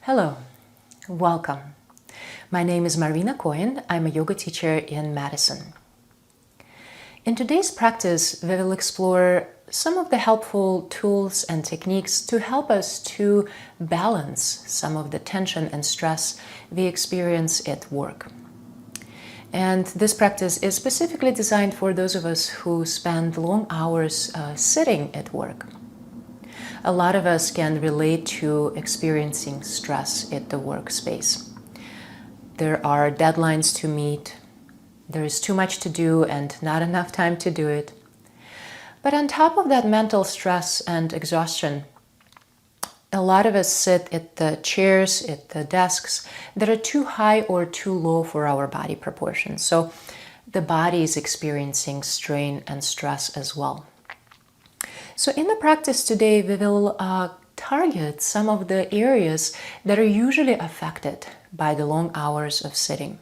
Hello, welcome. My name is Marina Koyen. I'm a yoga teacher in Madison. In today's practice, we will explore some of the helpful tools and techniques to help us to balance some of the tension and stress we experience at work. And this practice is specifically designed for those of us who spend long hours sitting at work. A lot of us can relate to experiencing stress at the workspace. There are deadlines to meet, there is too much to do and not enough time to do it. But on top of that mental stress and exhaustion, a lot of us sit at the chairs, at the desks that are too high or too low for our body proportions. So the body is experiencing strain and stress as well. So in the practice today, we will target some of the areas that are usually affected by the long hours of sitting.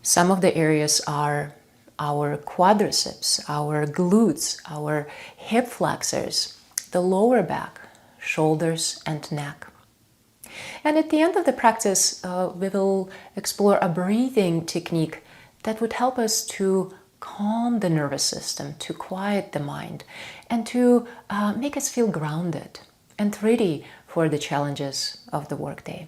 Some of the areas are our quadriceps, our glutes, our hip flexors, the lower back, shoulders, and neck. And at the end of the practice, we will explore a breathing technique that would help us to calm the nervous system, to quiet the mind, and to make us feel grounded and ready for the challenges of the workday.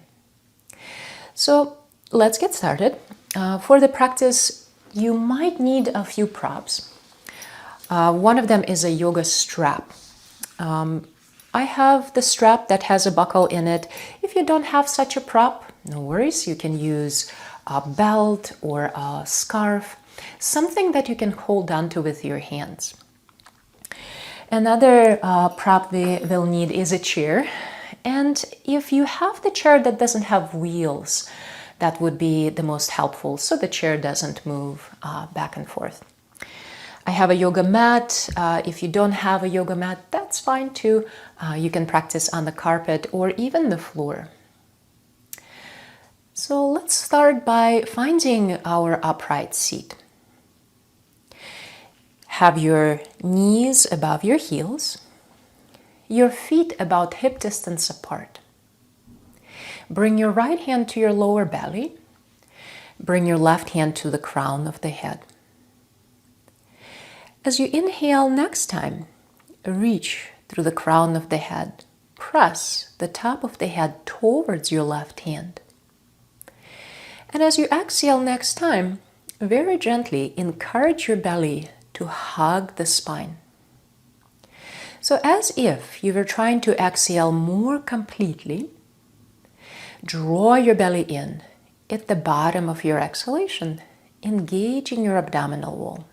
So let's get started. For the practice, you might need a few props. One of them is a yoga strap. I have the strap that has a buckle in it. If you don't have such a prop, no worries. You can use a belt or a scarf, something that you can hold on to with your hands. Another prop we will need is a chair. And if you have the chair that doesn't have wheels, that would be the most helpful so the chair doesn't move back and forth. I have a yoga mat. If you don't have a yoga mat, that's fine too. You can practice on the carpet or even the floor. So let's start by finding our upright seat. Have your knees above your heels, your feet about hip distance apart. Bring your right hand to your lower belly. Bring your left hand to the crown of the head. As you inhale next time, reach through the crown of the head. Press the top of the head towards your left hand. And as you exhale next time, very gently encourage your belly to hug the spine. So as if you were trying to exhale more completely, draw your belly in at the bottom of your exhalation, engaging your abdominal wall.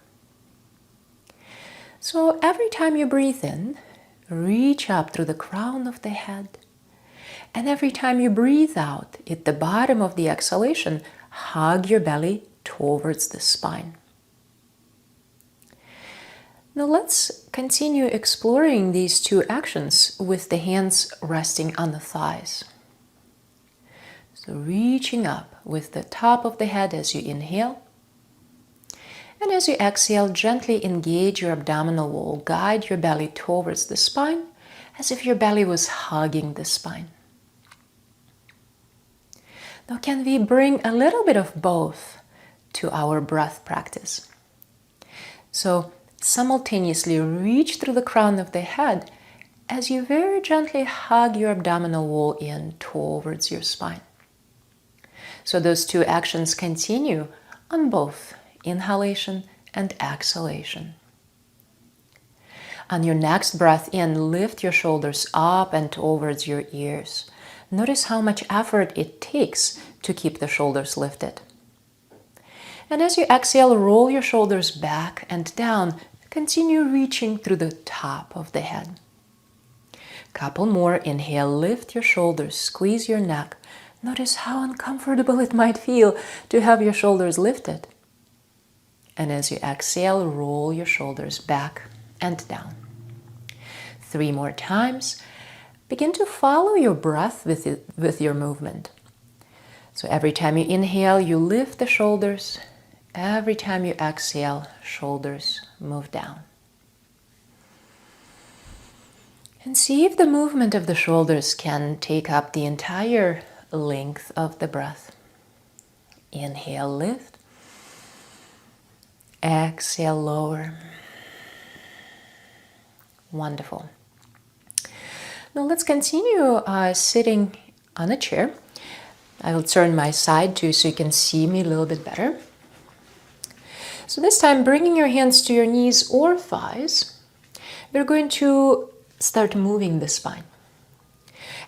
So every time you breathe in, reach up through the crown of the head. And every time you breathe out at the bottom of the exhalation, hug your belly towards the spine. Now let's continue exploring these two actions with the hands resting on the thighs. So reaching up with the top of the head as you inhale. And as you exhale, gently engage your abdominal wall. Guide your belly towards the spine as if your belly was hugging the spine. Now can we bring a little bit of both to our breath practice? So simultaneously reach through the crown of the head as you very gently hug your abdominal wall in towards your spine. So those two actions continue on both inhalation and exhalation. On your next breath in, lift your shoulders up and towards your ears. Notice how much effort it takes to keep the shoulders lifted. And as you exhale, roll your shoulders back and down. Continue reaching through the top of the head. Couple more. Inhale, lift your shoulders, squeeze your neck. Notice how uncomfortable it might feel to have your shoulders lifted. And as you exhale, roll your shoulders back and down. 3 more times. Begin to follow your breath with your movement. So every time you inhale, you lift the shoulders. Every time you exhale, shoulders move down. And see if the movement of the shoulders can take up the entire length of the breath. Inhale, lift. Exhale, lower. Wonderful. Now let's continue sitting on a chair. I will turn my side too so you can see me a little bit better. So this time, bringing your hands to your knees or thighs, we're going to start moving the spine.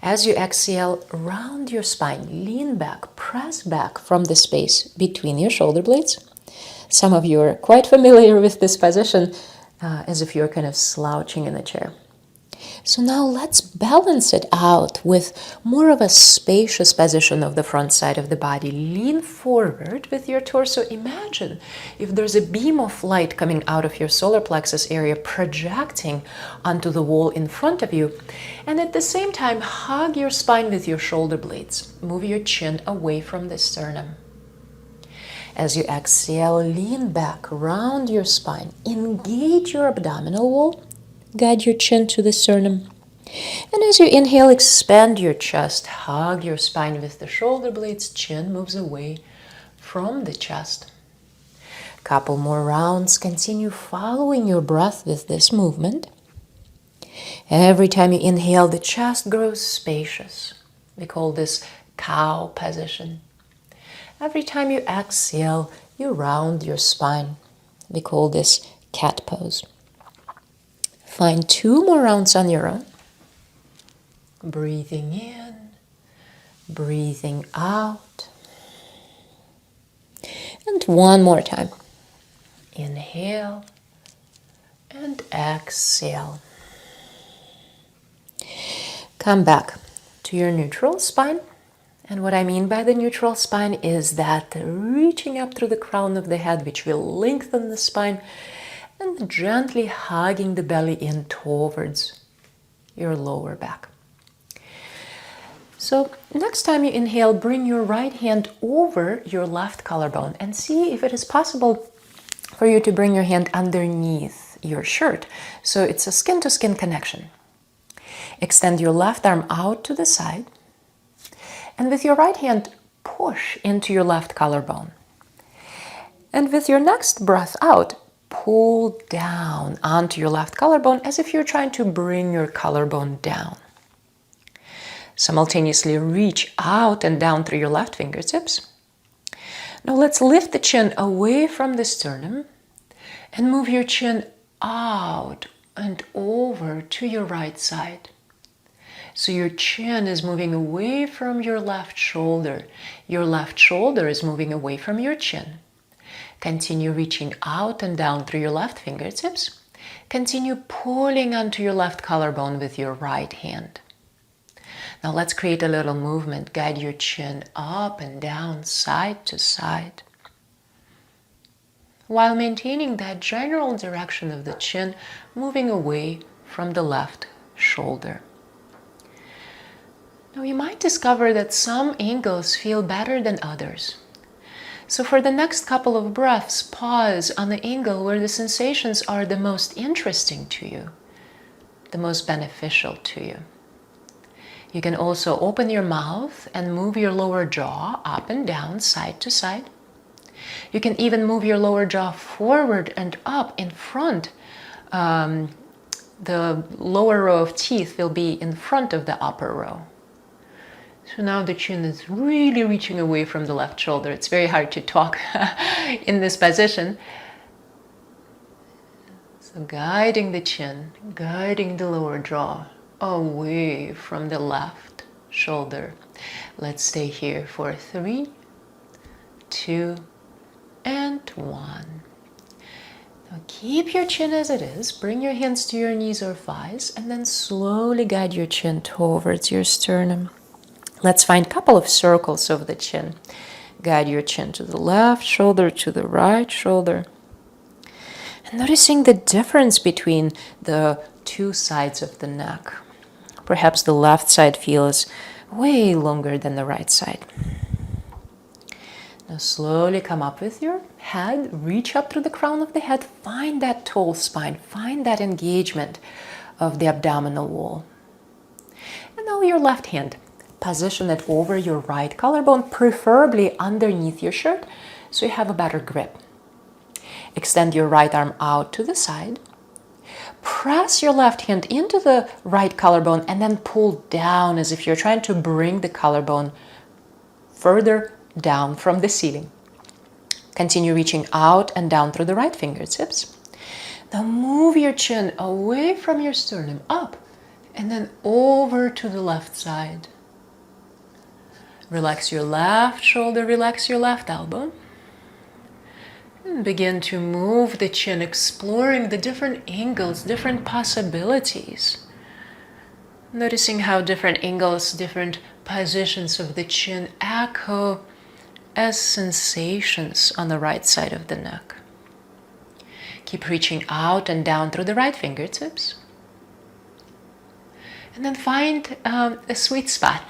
As you exhale, round your spine, lean back, press back from the space between your shoulder blades. Some of you are quite familiar with this position, as if you're kind of slouching in the chair. So now let's balance it out with more of a spacious position of the front side of the body. Lean forward with your torso. Imagine if there's a beam of light coming out of your solar plexus area, projecting onto the wall in front of you. And at the same time, hug your spine with your shoulder blades. Move your chin away from the sternum. As you exhale, lean back, round your spine. Engage your abdominal wall. Guide your chin to the sternum. And as you inhale, expand your chest. Hug your spine with the shoulder blades. Chin moves away from the chest. Couple more rounds. Continue following your breath with this movement. Every time you inhale, the chest grows spacious. We call this cow position. Every time you exhale, you round your spine. We call this cat pose. Find 2 more rounds on your own. Breathing in, breathing out. And one more time. Inhale and exhale. Come back to your neutral spine. And what I mean by the neutral spine is that reaching up through the crown of the head, which will lengthen the spine, and gently hugging the belly in towards your lower back. So next time you inhale, bring your right hand over your left collarbone and see if it is possible for you to bring your hand underneath your shirt. So it's a skin-to-skin connection. Extend your left arm out to the side. And with your right hand, push into your left collarbone. And with your next breath out, pull down onto your left collarbone as if you're trying to bring your collarbone down. Simultaneously reach out and down through your left fingertips. Now let's lift the chin away from the sternum and move your chin out and over to your right side. So your chin is moving away from your left shoulder. Your left shoulder is moving away from your chin. Continue reaching out and down through your left fingertips. Continue pulling onto your left collarbone with your right hand. Now let's create a little movement. Guide your chin up and down, side to side, while maintaining that general direction of the chin moving away from the left shoulder. Now you might discover that some angles feel better than others. So for the next couple of breaths, pause on the angle where the sensations are the most interesting to you, the most beneficial to you. You can also open your mouth and move your lower jaw up and down, side to side. You can even move your lower jaw forward and up in front. The lower row of teeth will be in front of the upper row. So now the chin is really reaching away from the left shoulder. It's very hard to talk in this position. So guiding the chin, guiding the lower jaw away from the left shoulder. Let's stay here for 3, 2, and 1. Now keep your chin as it is. Bring your hands to your knees or thighs, and then slowly guide your chin towards your sternum. Let's find a couple of circles of the chin. Guide your chin to the left shoulder, to the right shoulder. And noticing the difference between the 2 sides of the neck. Perhaps the left side feels way longer than the right side. Now slowly come up with your head. Reach up through the crown of the head. Find that tall spine. Find that engagement of the abdominal wall. And now your left hand, position it over your right collarbone, preferably underneath your shirt, so you have a better grip. Extend your right arm out to the side. Press your left hand into the right collarbone and then pull down as if you're trying to bring the collarbone further down from the ceiling. Continue reaching out and down through the right fingertips. Now move your chin away from your sternum, up, and then over to the left side. Relax your left shoulder, relax your left elbow. And begin to move the chin, exploring the different angles, different possibilities. Noticing how different angles, different positions of the chin echo as sensations on the right side of the neck. Keep reaching out and down through the right fingertips. And then find a sweet spot,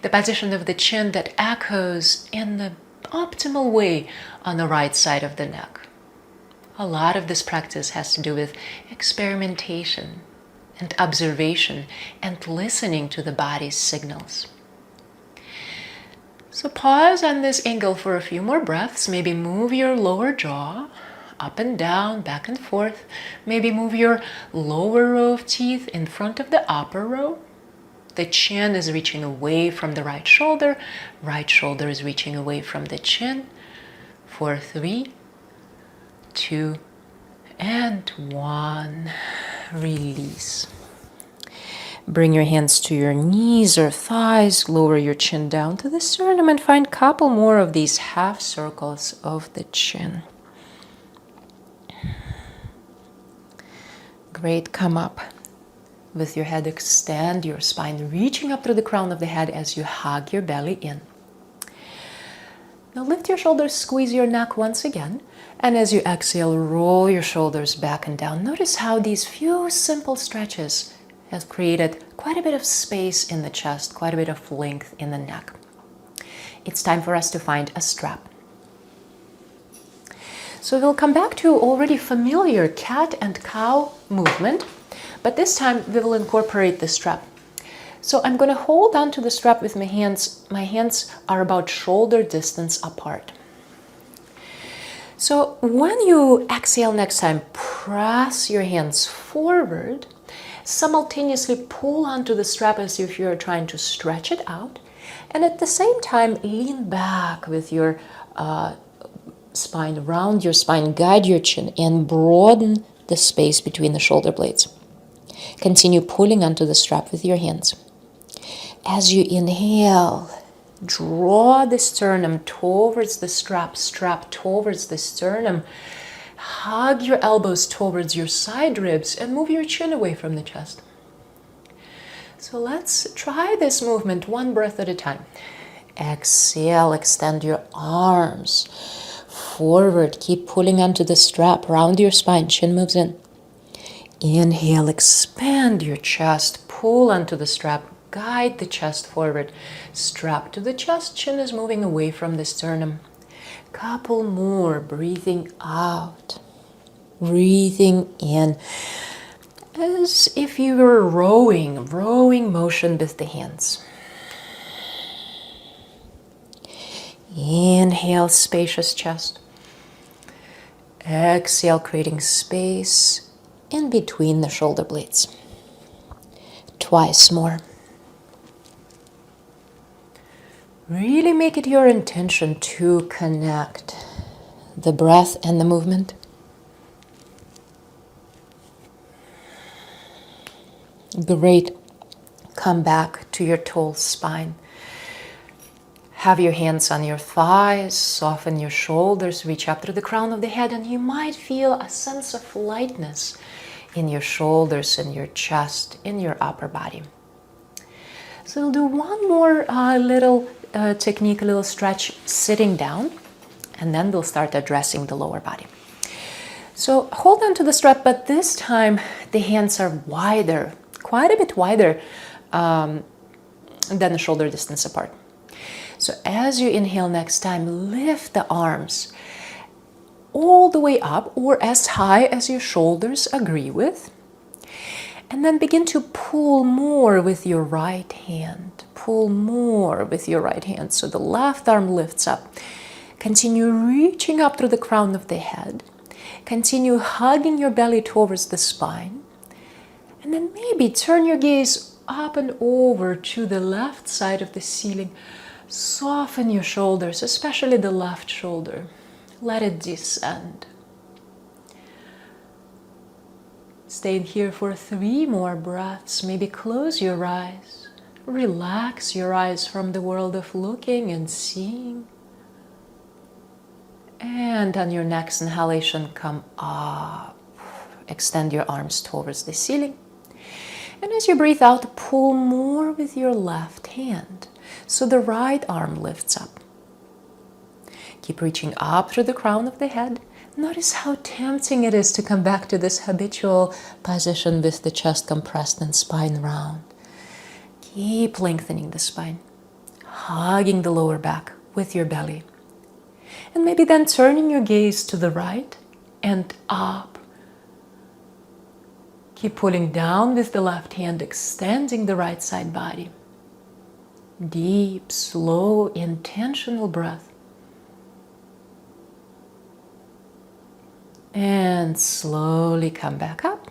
the position of the chin that echoes in the optimal way on the right side of the neck. A lot of this practice has to do with experimentation and observation and listening to the body's signals. So pause on this angle for a few more breaths. Maybe move your lower jaw up and down, back and forth. Maybe move your lower row of teeth in front of the upper row. The chin is reaching away from the right shoulder is reaching away from the chin. For 3, 2, and 1. Release. Bring your hands to your knees or thighs, lower your chin down to the sternum, and find a couple more of these half circles of the chin. Great, come up. With your head, extend your spine, reaching up through the crown of the head as you hug your belly in. Now lift your shoulders, squeeze your neck once again, and as you exhale, roll your shoulders back and down. Notice how these few simple stretches have created quite a bit of space in the chest, quite a bit of length in the neck. It's time for us to find a strap. So we'll come back to already familiar cat and cow movement, but this time we will incorporate the strap. So I'm going to hold on to the strap with my hands. My hands are about shoulder distance apart. So when you exhale next time, press your hands forward, simultaneously pull onto the strap as if you're trying to stretch it out, and at the same time lean back with your spine, round your spine, guide your chin, and broaden the space between the shoulder blades. Continue pulling onto the strap with your hands. As you inhale, draw the sternum towards the strap, strap towards the sternum. Hug your elbows towards your side ribs and move your chin away from the chest. So let's try this movement one breath at a time. Exhale, extend your arms forward. Keep pulling onto the strap, round your spine, chin moves in. Inhale, expand your chest, pull onto the strap, guide the chest forward. Strap to the chest, chin is moving away from the sternum. Couple more, breathing out, breathing in, as if you were rowing motion with the hands. Inhale, spacious chest. Exhale, creating space in between the shoulder blades. Twice more. Really make it your intention to connect the breath and the movement. Great. Come back to your tall spine. Have your hands on your thighs, soften your shoulders, reach up through the crown of the head, and you might feel a sense of lightness in your shoulders, in your chest, in your upper body. So we'll do one more little technique, a little stretch sitting down, and then we'll start addressing the lower body. So hold on to the strap, but this time the hands are wider, quite a bit wider than the shoulder distance apart. So as you inhale next time, lift the arms all the way up or as high as your shoulders agree with. And then begin to pull more with your right hand. Pull more with your right hand. So the left arm lifts up. Continue reaching up through the crown of the head. Continue hugging your belly towards the spine. And then maybe turn your gaze up and over to the left side of the ceiling. Soften your shoulders, especially the left shoulder. Let it descend. Stay here for 3 more breaths. Maybe close your eyes. Relax your eyes from the world of looking and seeing. And on your next inhalation, come up. Extend your arms towards the ceiling. And as you breathe out, pull more with your left hand. So the right arm lifts up. Keep reaching up through the crown of the head. Notice how tempting it is to come back to this habitual position with the chest compressed and spine round. Keep lengthening the spine, hugging the lower back with your belly. And maybe then turning your gaze to the right and up. Keep pulling down with the left hand, extending the right side body. Deep, slow, intentional breath. And slowly come back up.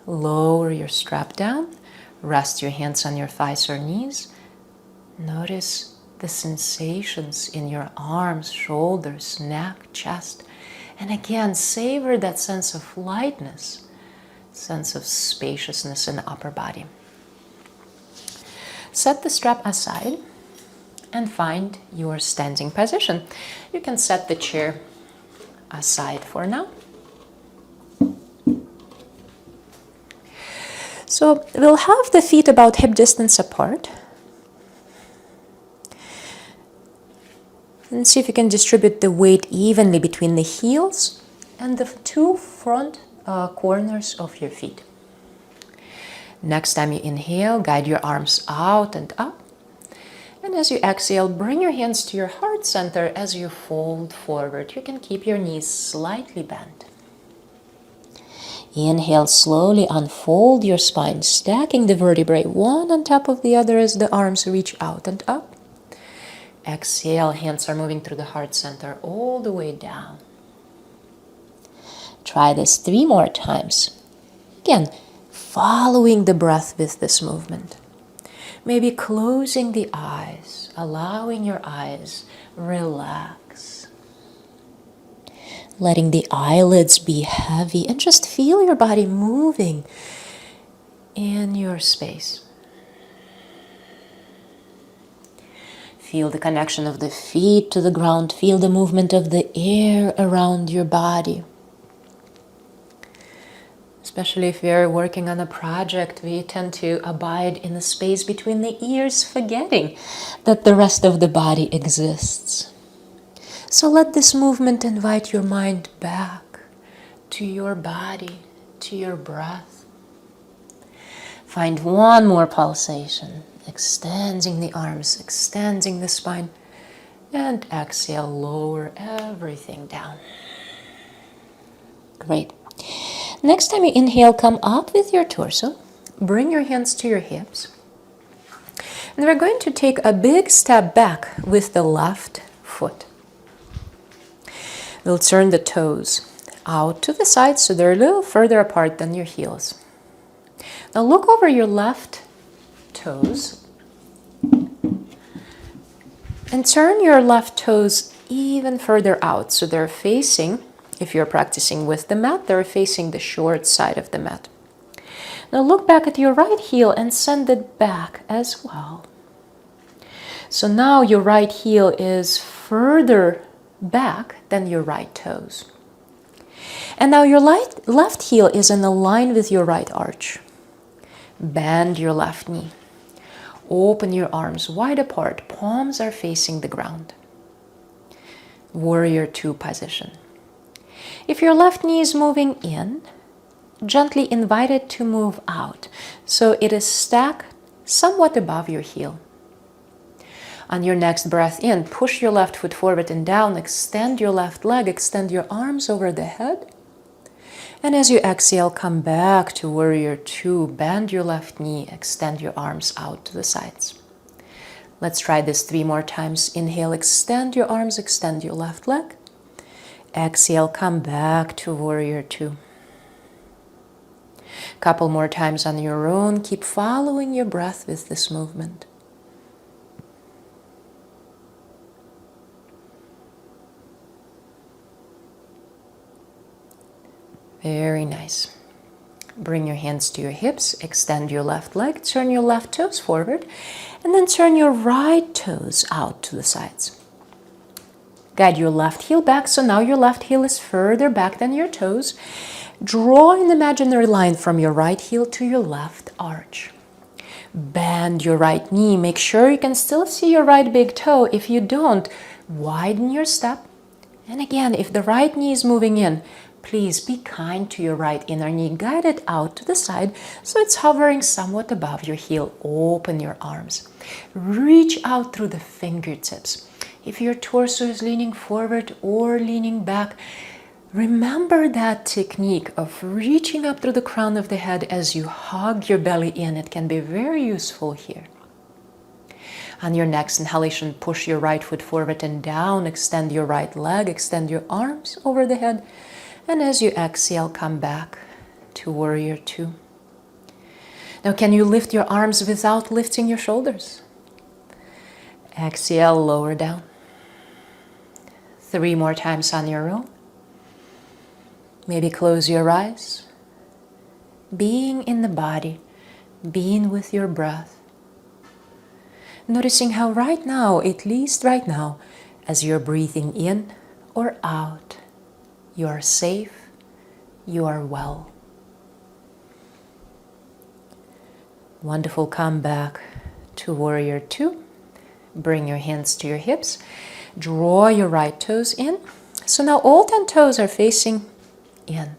Lower your strap down. Rest your hands on your thighs or knees. Notice the sensations in your arms, shoulders, neck, chest. And again, savor that sense of lightness, sense of spaciousness in the upper body. Set the strap aside and find your standing position. You can set the chair aside for now. So we'll have the feet about hip distance apart. And see if you can distribute the weight evenly between the heels and the 2 front corners of your feet. Next time you inhale, guide your arms out and up. And as you exhale, bring your hands to your heart center as you fold forward. You can keep your knees slightly bent. Inhale, slowly unfold your spine, stacking the vertebrae one on top of the other as the arms reach out and up. Exhale, hands are moving through the heart center all the way down. Try this 3 more times. Again, following the breath with this movement. Maybe closing the eyes, allowing your eyes relax. Letting the eyelids be heavy and just feel your body moving in your space. Feel the connection of the feet to the ground. Feel the movement of the air around your body. Especially if we're working on a project, we tend to abide in the space between the ears, forgetting that the rest of the body exists. So let this movement invite your mind back to your body, to your breath. Find 1 more pulsation, extending the arms, extending the spine, and exhale, lower everything down. Great. Next time you inhale, come up with your torso. Bring your hands to your hips. And we're going to take a big step back with the left foot. We'll turn the toes out to the side so they're a little further apart than your heels. Now look over your left toes and turn your left toes even further out so they're facing, if you're practicing with the mat, they're facing the short side of the mat. Now look back at your right heel and send it back as well. So now your right heel is further back than your right toes. And now your left heel is in a line with your right arch. Bend your left knee. Open your arms wide apart. Palms are facing the ground. Warrior 2 position. If your left knee is moving in, gently invite it to move out, so it is stacked somewhat above your heel. On your next breath in, push your left foot forward and down, extend your left leg, extend your arms over the head, And as you exhale, come back to warrior two. Bend your left knee, extend your arms out to the sides. Let's try this 3 more times. Inhale, extend your arms, extend your left leg. Exhale, come back to warrior two. Couple more times on your own. Keep following your breath with this movement. Very nice. Bring your hands to your hips, extend your left leg, turn your left toes forward, and then turn your right toes out to the sides. Guide your left heel back, so now your left heel is further back than your toes. Draw an imaginary line from your right heel to your left arch. Bend your right knee. Make sure you can still see your right big toe. If you don't, widen your step. And again, if the right knee is moving in, please be kind to your right inner knee. Guide it out to the side so it's hovering somewhat above your heel. Open your arms. Reach out through the fingertips. If your torso is leaning forward or leaning back, remember that technique of reaching up through the crown of the head as you hug your belly in. It can be very useful here. On your next inhalation, push your right foot forward and down. Extend your right leg. Extend your arms over the head. And as you exhale, come back to warrior two. Now, can you lift your arms without lifting your shoulders? Exhale, lower down. 3 more times on your own. Maybe close your eyes. Being in the body, being with your breath. Noticing how right now, at least right now, as you're breathing in or out, you are safe, you are well. Wonderful. Come back to warrior two. Bring your hands to your hips. Draw your right toes in. So now all 10 toes are facing in.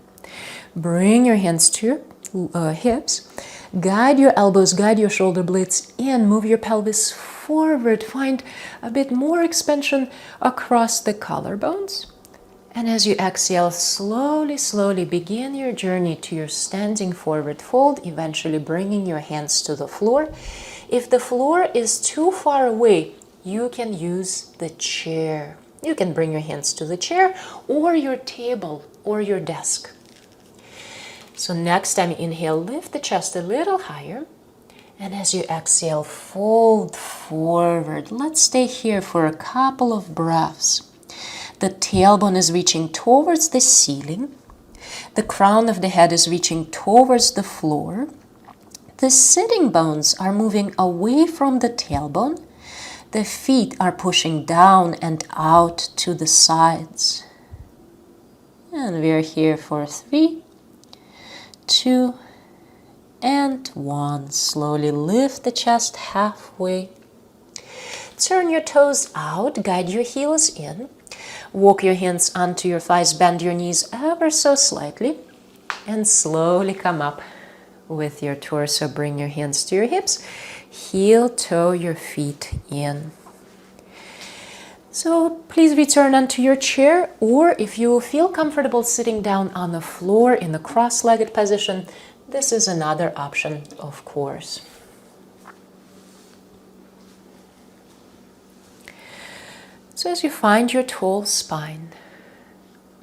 Bring your hands to your hips. Guide your elbows, guide your shoulder blades in. Move your pelvis forward. Find a bit more expansion across the collarbones. And as you exhale, slowly, slowly begin your journey to your standing forward fold, eventually bringing your hands to the floor. If the floor is too far away, you can use the chair. You can bring your hands to the chair or your table or your desk. So next time, inhale, lift the chest a little higher. And as you exhale, fold forward. Let's stay here for a couple of breaths. The tailbone is reaching towards the ceiling. The crown of the head is reaching towards the floor. The sitting bones are moving away from the tailbone. The feet are pushing down and out to the sides. And we're here for 3, 2, and 1. Slowly lift the chest halfway. Turn your toes out, guide your heels in. Walk your hands onto your thighs, bend your knees ever so slightly, and slowly come up with your torso. Bring your hands to your hips, heel toe your feet in. So please return onto your chair, or if you feel comfortable sitting down on the floor in the cross-legged position, this is another option, of course. So as you find your tall spine,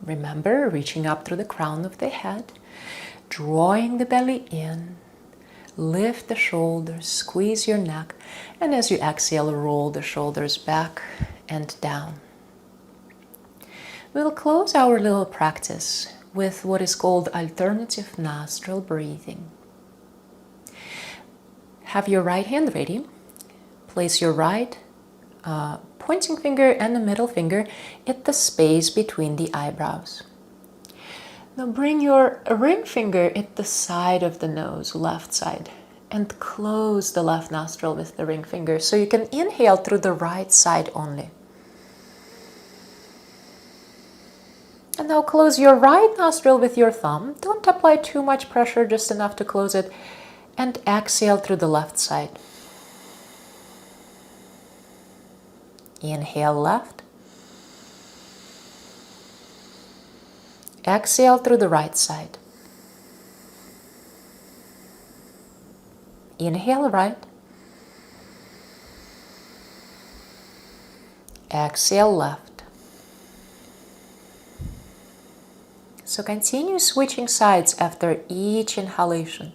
remember reaching up through the crown of the head, drawing the belly in, lift the shoulders, squeeze your neck, and as you exhale, roll the shoulders back and down. We'll close our little practice with what is called alternative nostril breathing. Have your right hand ready. Place your right pointing finger and the middle finger at the space between the eyebrows. Now bring your ring finger at the side of the nose, left side, and close the left nostril with the ring finger so you can inhale through the right side only. And now close your right nostril with your thumb. Don't apply too much pressure, just enough to close it, and exhale through the left side. Inhale left. Exhale through the right side. Inhale right. Exhale left. So continue switching sides after each inhalation.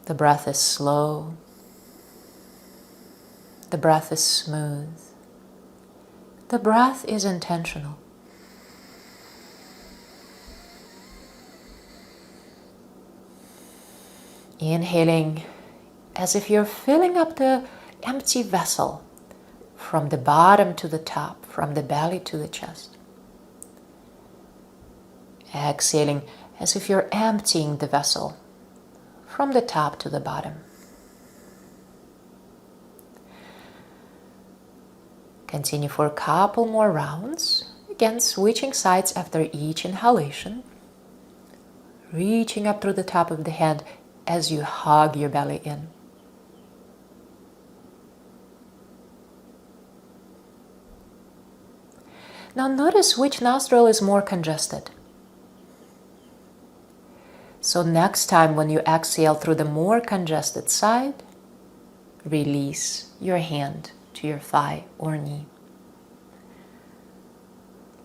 The breath is slow. The breath is smooth. The breath is intentional. Inhaling as if you're filling up the empty vessel from the bottom to the top, from the belly to the chest. Exhaling as if you're emptying the vessel from the top to the bottom. Continue for a couple more rounds. Again, switching sides after each inhalation. Reaching up through the top of the head as you hug your belly in. Now notice which nostril is more congested. So next time when you exhale through the more congested side, release your hand to your thigh or knee.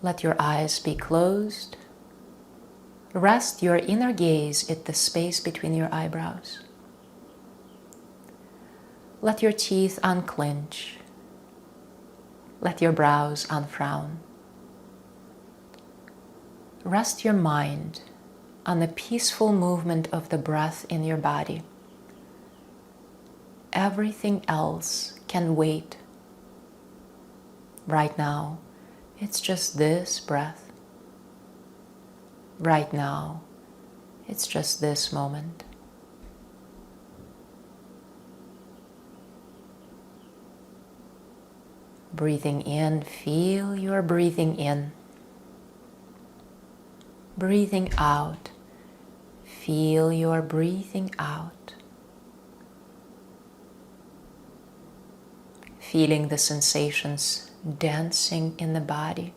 Let your eyes be closed. Rest your inner gaze at the space between your eyebrows. Let your teeth unclench. Let your brows unfrown. Rest your mind on the peaceful movement of the breath in your body. Everything else can wait. Right now, it's just this breath. Right now, it's just this moment. Breathing in, feel your breathing in. Breathing out, feel your breathing out. Feeling the sensations dancing in the body.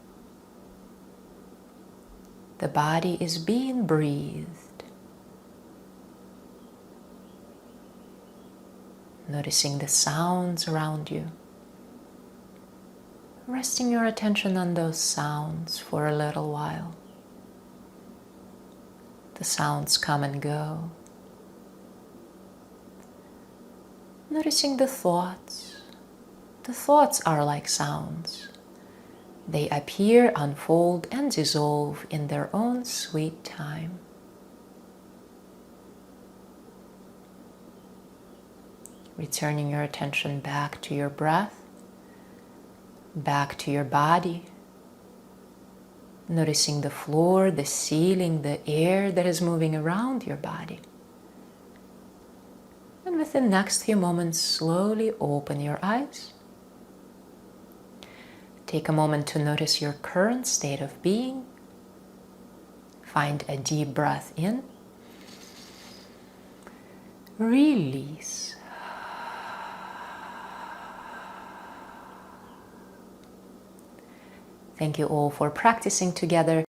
The body is being breathed. Noticing the sounds around you. Resting your attention on those sounds for a little while. The sounds come and go. Noticing the thoughts. The thoughts are like sounds. They appear, unfold, and dissolve in their own sweet time. Returning your attention back to your breath, back to your body. Noticing the floor, the ceiling, the air that is moving around your body. And with the next few moments, slowly open your eyes. Take a moment to notice your current state of being. Find a deep breath in. Release. Thank you all for practicing together.